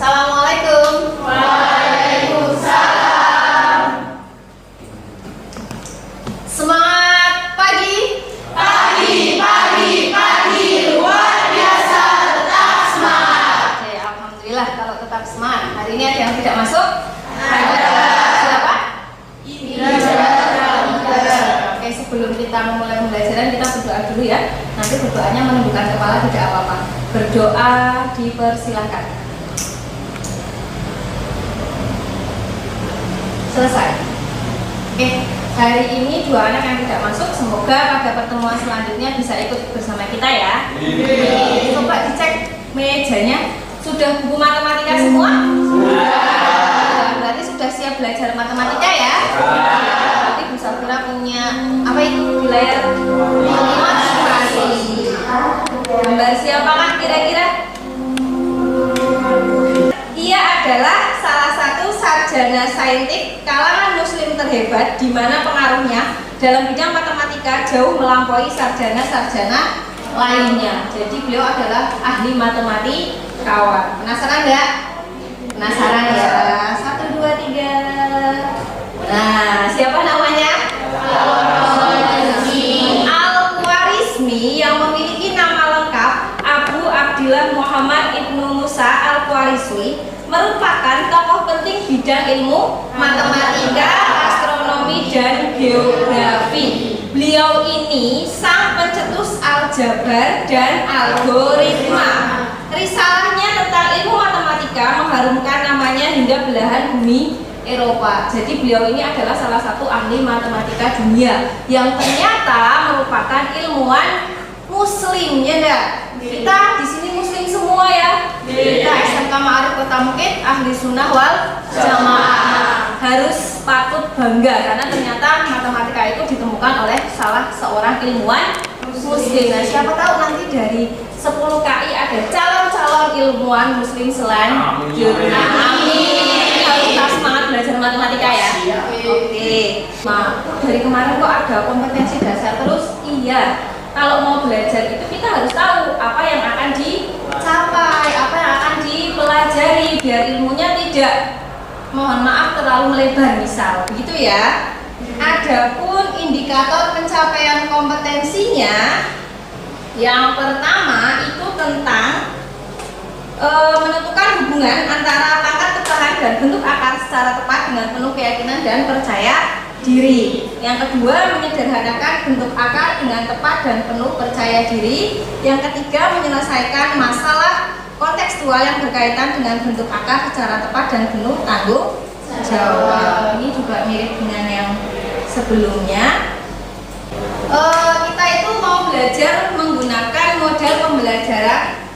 Assalamualaikum. Waalaikumsalam. Semangat pagi. Pagi, luar biasa, tetap semangat. Oke, alhamdulillah kalau tetap semangat. Hari ini ada yang tidak masuk? Ada. Siapa? Indra. Oke, sebelum kita memulai pembelajaran kita berdoa dulu ya. Nanti berdoanya menundukkan kepala tidak apa-apa. Berdoa dipersilahkan. Selesai. Oke, hari ini dua anak yang tidak masuk, semoga pada pertemuan selanjutnya bisa ikut bersama kita ya. Coba dicek mejanya, sudah buku matematika semua? Sudah. Berarti sudah siap belajar matematika ya? Berarti Bu Safira punya apa itu di layar? Ilustrasi. Gambar siapakah kira-kira? Ia adalah salah satu sarjana saintik kalangan muslim terhebat di mana pengaruhnya dalam bidang matematika jauh melampaui sarjana-sarjana lainnya. Jadi beliau adalah ahli matematikawan. Penasaran nggak? Penasaran ya? 1, 2, 3. Nah, siapa namanya? Al-Khwarizmi yang memiliki nama lengkap Abu Abdillah Muhammad Ibnu Musa Al-Khwarizmi merupakan tokoh penting bidang ilmu matematika, astronomi, dan geografi. Beliau ini sang pencetus aljabar dan algoritma. Risalahnya tentang ilmu matematika mengharumkan namanya hingga belahan bumi Eropa. Jadi beliau ini adalah salah satu ahli matematika dunia yang ternyata merupakan ilmuwan muslim, ya enggak? Kita di sini muslim semua ya. Kita SMK Ma'arif Kota Mukit ahli sunnah wal jamaah. Harus patut bangga karena ternyata matematika itu ditemukan oleh salah seorang ilmuwan muslim. Nah, siapa tahu nanti dari 10 KI ada calon-calon ilmuwan muslim selanjutnya. Amin. Harus kita semangat belajar matematika ya. Oke. Nah, dari kemarin kok ada kompetensi dasar terus? Iya. Kalau mau belajar itu kita harus tahu apa yang akan dicapai, apa yang akan dipelajari biar ilmunya tidak, mohon maaf, terlalu melebar misal, begitu ya. Adapun indikator pencapaian kompetensinya, yang pertama itu tentang menentukan hubungan antara pangkat ketahan dan bentuk akar secara tepat dengan penuh keyakinan dan percaya diri. Yang kedua, menyederhanakan bentuk akar dengan tepat dan penuh percaya diri. Yang ketiga, menyelesaikan masalah kontekstual yang berkaitan dengan bentuk akar secara tepat dan penuh tanggung jawab. Ini juga mirip dengan yang sebelumnya. Kita itu mau belajar menggunakan model pembelajaran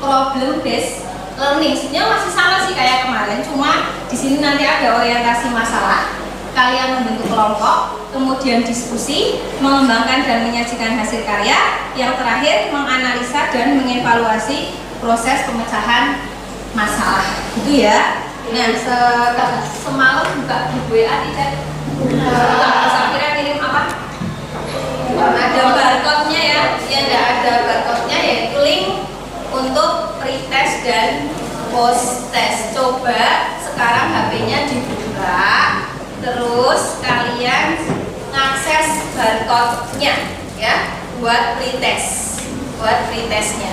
problem based learning. Sebenarnya masih sama sih kayak kemarin, cuma di sini nanti ada orientasi masalah. Kalian membentuk kelompok, kemudian diskusi, mengembangkan dan menyajikan hasil karya. Yang terakhir, menganalisa dan mengevaluasi proses pemecahan masalah. Gitu ya. Nah, semalam buka di WA tidak? Saya kira kirim apa? Ada barcode-nya ya. Ya, tidak ada barcode-nya, yaitu link untuk pretest dan post-test. Coba sekarang HP-nya dibuka. Terus kalian ngakses barcode-nya ya buat pretest, buat pretestnya.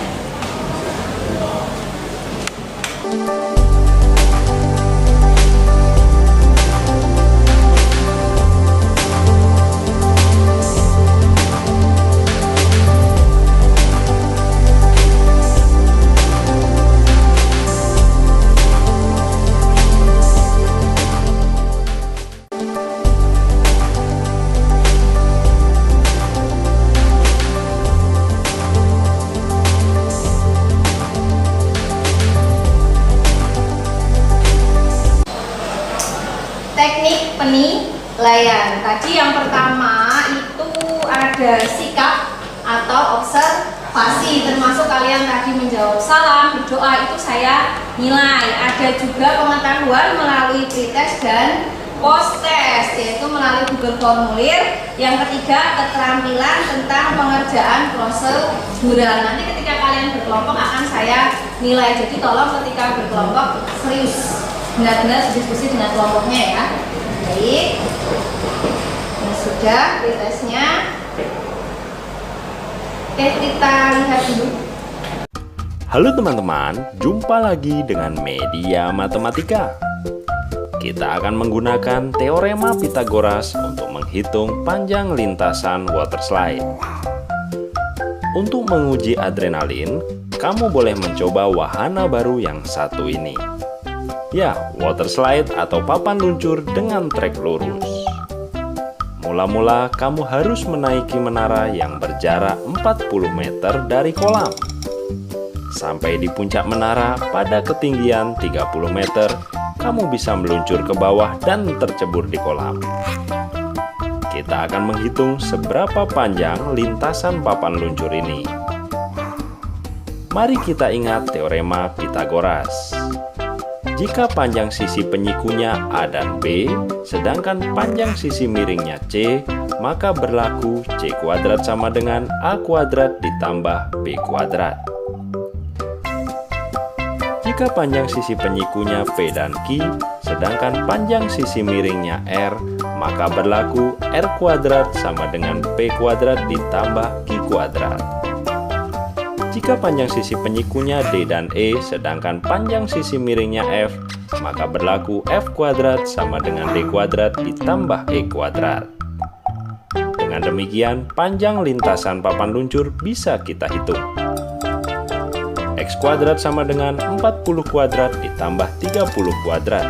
Teknik penilaian. Tadi yang pertama itu ada sikap atau observasi, termasuk kalian tadi menjawab salam, berdoa, itu saya nilai. Ada juga pengetahuan melalui pretest dan post-test, yaitu melalui Google Formulir. Yang ketiga, keterampilan tentang pengerjaan prosedural. Nanti ketika kalian berkelompok akan saya nilai. Jadi tolong ketika berkelompok serius, benar-benar diskusi dengan kelompoknya ya. Baik, nah, sudah pretestnya. Oke, kita lihat dulu. Halo teman-teman, jumpa lagi dengan Media Matematika. Kita akan menggunakan teorema Pythagoras untuk menghitung panjang lintasan water slide. Untuk menguji adrenalin, kamu boleh mencoba wahana baru yang satu ini. Ya, water slide atau papan luncur dengan trek lurus. Mula-mula kamu harus menaiki menara yang berjarak 40 meter dari kolam. Sampai di puncak menara pada ketinggian 30 meter, kamu bisa meluncur ke bawah dan tercebur di kolam. Kita akan menghitung seberapa panjang lintasan papan luncur ini. Mari kita ingat teorema Pythagoras. Jika panjang sisi penyikunya A dan B, sedangkan panjang sisi miringnya C, maka berlaku C kuadrat sama dengan A kuadrat ditambah B kuadrat. Jika panjang sisi penyikunya P dan Q, sedangkan panjang sisi miringnya R, maka berlaku R kuadrat sama dengan P kuadrat ditambah Q kuadrat. Jika panjang sisi penyikunya D dan E, sedangkan panjang sisi miringnya F, maka berlaku F kuadrat sama dengan D kuadrat ditambah E kuadrat. Dengan demikian, panjang lintasan papan luncur bisa kita hitung. X kuadrat sama dengan 40 kuadrat ditambah 30 kuadrat,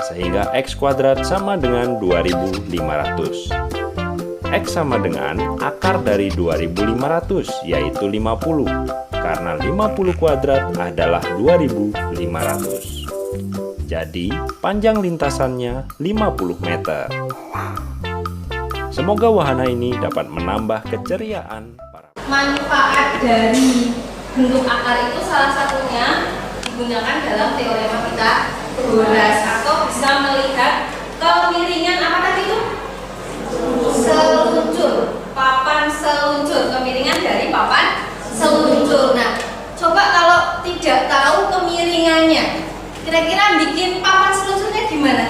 sehingga X kuadrat sama dengan 2500. X sama dengan akar dari 2500, yaitu 50, karena 50 kuadrat adalah 2500. Jadi, panjang lintasannya 50 meter. Semoga wahana ini dapat menambah keceriaan para Manfaat dari bentuk akar itu salah satunya digunakan dalam teorema Pythagoras, atau bisa melihat kemiringan apa tadi itu? Seluncur, papan seluncur, kemiringan dari papan seluncur. Nah, coba kalau tidak tahu kemiringannya, kira-kira bikin papan seluncurnya gimana?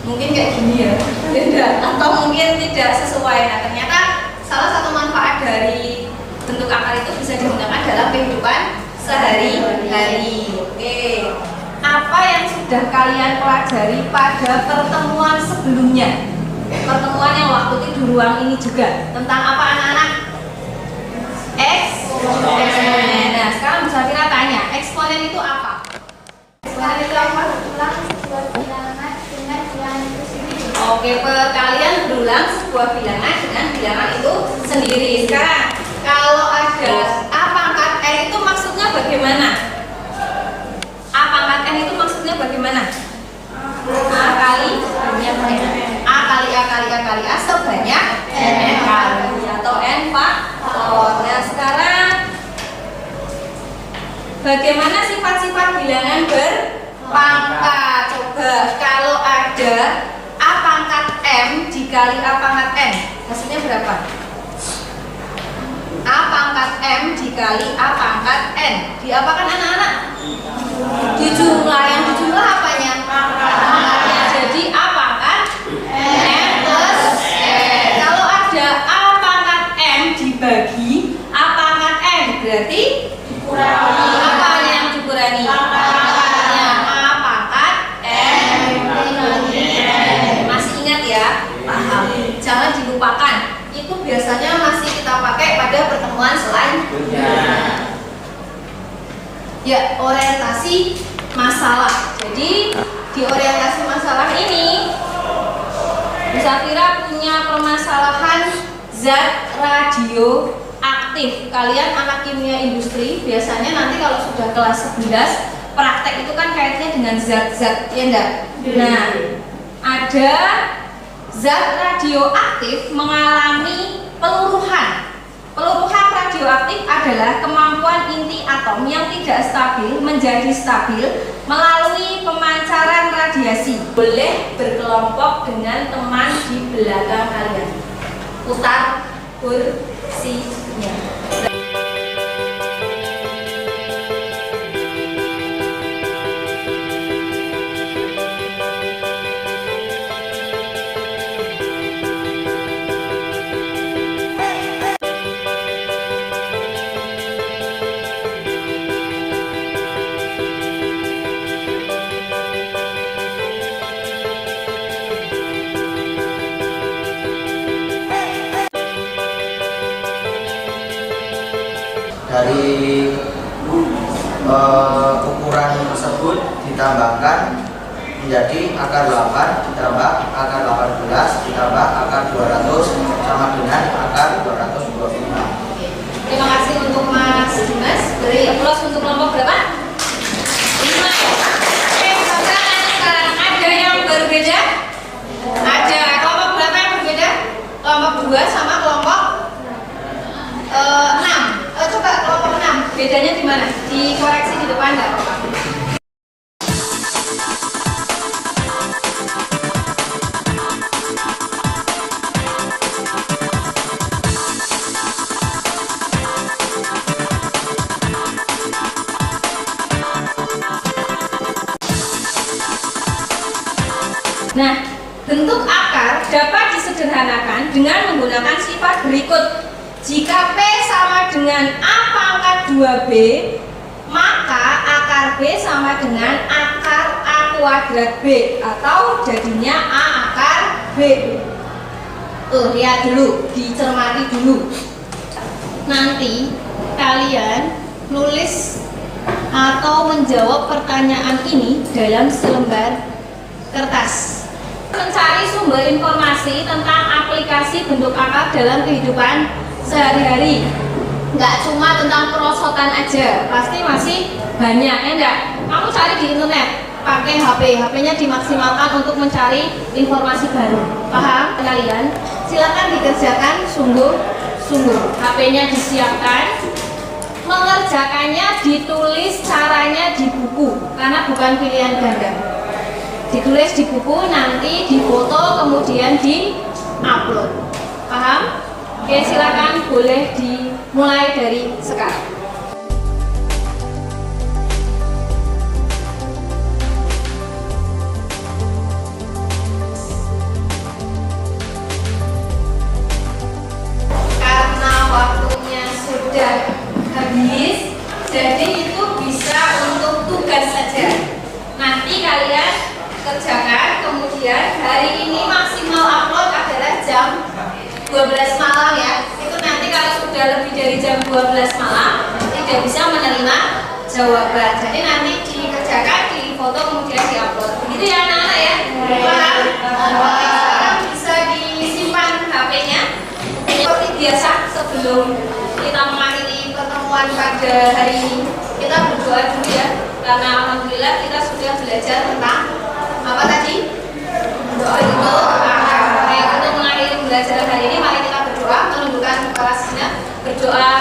Mungkin kayak gini ya, beda, atau mungkin tidak sesuai. Nah, ternyata salah satu manfaat dari bentuk akar itu bisa digunakan dalam kehidupan sehari-hari. Oke, apa yang sudah kalian pelajari pada pertemuan sebelumnya? Pertemuan yang waktu itu di ruang ini juga. Tentang apa anak-anak? Eksponen. Nah, sekarang Bu Safira tanya, eksponen itu apa? Eksponen itu apa? Ulang sebuah bilangan dengan bilangan itu sendiri. Oke, kalian berulang sebuah bilangan dengan bilangan itu sendiri. Sekarang, kalau ada A pangkat N itu maksudnya bagaimana? A pangkat N itu maksudnya bagaimana? A kali A kali A kali A kali A sebanyak N kali, atau N faktor. Nah, sekarang bagaimana sifat-sifat bilangan berpangkat? Coba kalau ada A pangkat M dikali A pangkat N, hasilnya berapa? A pangkat M dikali A pangkat N. Diapakan anak-anak? Dijumlah. Yang dijumlah apanya? Pangkatnya. Jadi A pangkat M plus N. Kalau ada A pangkat M dibagi A pangkat N, berarti dikurangi. Apa yang dikurangi? Ya, orientasi masalah. Jadi di orientasi masalah ini Musafira punya permasalahan zat radioaktif. Kalian anak kimia industri biasanya nanti kalau sudah kelas 11 praktek itu kan kaitannya dengan zat-zat, ya enggak? Nah, ada zat radioaktif mengalami peluruhan. Peluruhan radioaktif adalah kemampuan inti atom yang tidak stabil menjadi stabil melalui pemancaran radiasi. Boleh berkelompok dengan teman di belakang kalian. Putar kursinya. Dari ukuran tersebut ditambahkan menjadi akar 8 ditambah akar 18 ditambah akar 200 sama dengan akar 226. Terima kasih untuk Mas Dimas. Beri aplaus untuk kelompok berapa? 5. Oke, sekarang ada yang berbeda? Ada. Kelompok berapa yang berbeda? Kelompok 2 sama kelompok 6. Coba kelompok 6. Bedanya di mana? Dikoreksi di depan enggak apa-apa. Nah, bentuk akar dapat disederhanakan dengan menggunakan sifat berikut. Jika P sama dengan A pangkat 2B, maka akar B sama dengan akar A kuadrat B, atau jadinya A akar B. Tuh, lihat dulu, dicermati dulu. Nanti kalian nulis atau menjawab pertanyaan ini dalam selembar kertas. Mencari sumber informasi tentang aplikasi bentuk akar dalam kehidupan sehari-hari. Nggak cuma tentang perosotan aja, pasti masih banyak, ya enggak? Kamu cari di internet, pakai HP-nya dimaksimalkan untuk mencari informasi baru. Paham kalian? Silakan dikerjakan sungguh-sungguh. HP-nya disiapkan, mengerjakannya ditulis caranya di buku, karena bukan pilihan ganda. Ditulis di buku, nanti difoto, kemudian di-upload. Paham? Oke, silakan boleh dimulai dari sekarang. Karena waktunya sudah habis, jadi itu bisa untuk tugas saja. Nanti kalian kerjakan, kemudian hari ini maksimal upload adalah jam 12 malam ya. Itu nanti kalau sudah lebih dari jam 12 malam tidak bisa menerima jawaban. Jadi nanti dikerjakan, difoto, kemudian diupload. Begitu ya anak-anak ya? Paham? Oke, sekarang bisa disimpan HP-nya. Seperti biasa sebelum kita mengakhiri pertemuan pada hari ini, kita berdoa dulu ya. Karena alhamdulillah kita sudah belajar tentang apa tadi? Doa untuk akar. Untuk mengakhiri pembelajaran hari ini, mari kita berdoa menundukkan kepala sejenak, berdoa